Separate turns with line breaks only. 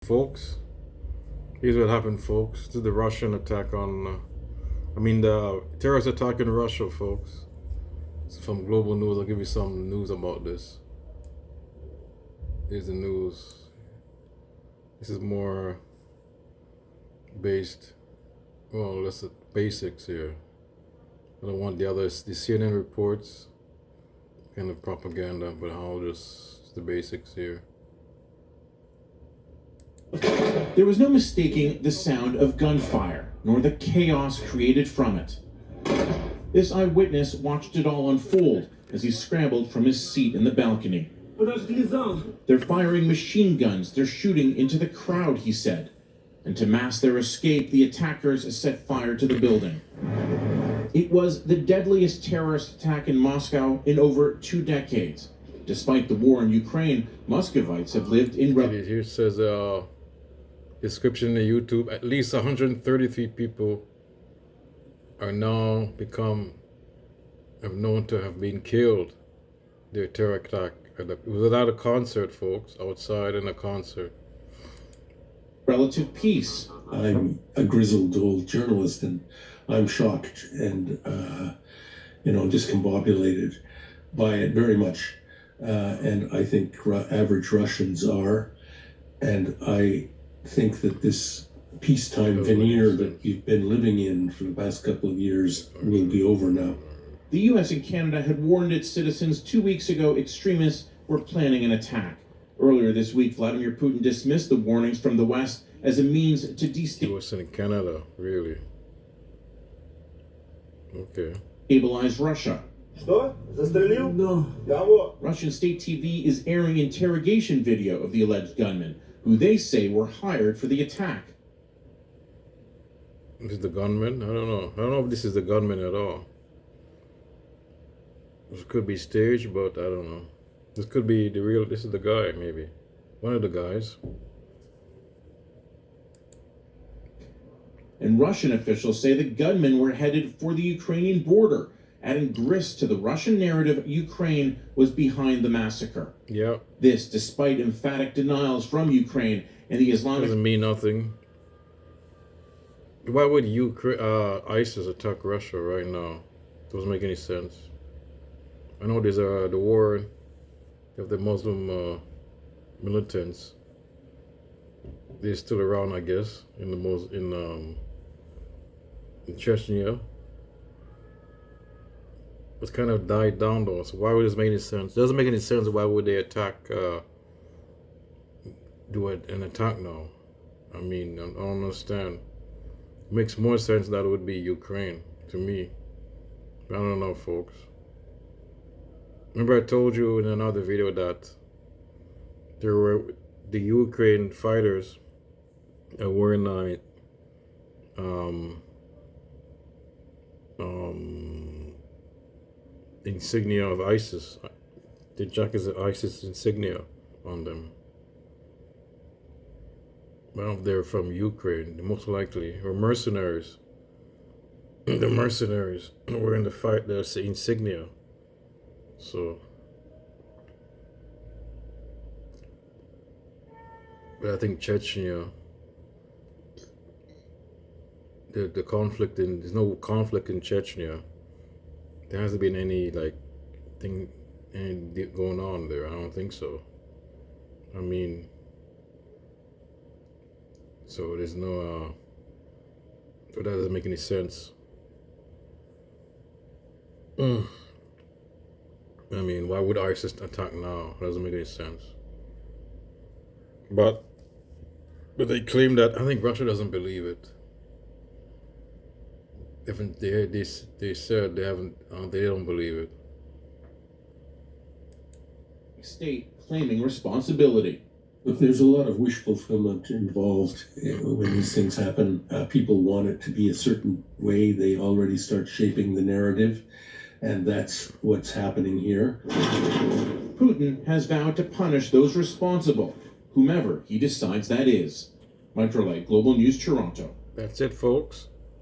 Folks, here's what happened, folks. This is the Russian attack on, the terrorist attack in Russia, folks. It's from Global News. I'll give you some news about this. Here's the news. This is more based, well, let's basics here. I don't want the CNN reports, kind of propaganda, but I'll just the basics here.
There was no mistaking the sound of gunfire, nor the chaos created from it. This eyewitness watched it all unfold as he scrambled from his seat in the balcony. They're firing machine guns, they're shooting into the crowd, he said. And to mask their escape, the attackers set fire to the building. It was the deadliest terrorist attack in Moscow in over 2 decades. Despite the war in Ukraine, Muscovites have lived in...
Here it says, description in YouTube, at least 133 people are now known to have been killed. Their terror attack. It was at a concert, folks, outside in a concert.
Relative peace.
I'm a grizzled old journalist, and I'm shocked and, discombobulated by it very much. And I think average Russians are. And I think that this peacetime veneer that we've been living in for the past couple of years will be over now.
The U.S. and Canada had warned its citizens 2 weeks ago extremists were planning an attack. Earlier this week, Vladimir Putin dismissed the warnings from the West as a means to
U.S. and Canada, really? Okay.
Destabilize Russia.
Что? Застрелил?
No.
Кого?
Russian state TV is airing interrogation video of the alleged gunmen, who they say were hired for the attack.
This is the gunman? I don't know. I don't know if this is the gunman at all. This could be staged, but I don't know. This could be the real, this is the guy, maybe. One of the guys.
And Russian officials say the gunmen were headed for the Ukrainian border, adding grist to the Russian narrative Ukraine was behind the massacre.
Yeah.
This despite emphatic denials from Ukraine and the Islamic...
Doesn't mean nothing. Why would ISIS attack Russia right now? Doesn't make any sense. I know there's the war of the Muslim militants. They're still around, I guess, in Chechnya. It's kind of died down though. So why would this make any sense? It doesn't make any sense. Why would they attack? Do an attack now? I mean, I don't understand. It makes more sense that it would be Ukraine to me. I don't know, folks. Remember I told you in another video that there were the Ukraine fighters that were in insignia of ISIS. The jackets of ISIS insignia on them. Well, they're from Ukraine, most likely, or mercenaries. The mercenaries were in the fight. There's the insignia. So, but I think Chechnya, the conflict there's no conflict in Chechnya. There hasn't been any thing going on there. I don't think so. I mean, so there's no. So that doesn't make any sense. I mean, why would ISIS attack now? It doesn't make any sense. But they claim that, I think Russia doesn't believe it. They said they don't believe it.
State claiming responsibility.
But there's a lot of wish fulfillment involved when these things happen. People want it to be a certain way. They already start shaping the narrative. And that's what's happening here.
Putin has vowed to punish those responsible, whomever he decides that is. Mike Light, Global News, Toronto.
That's it, folks.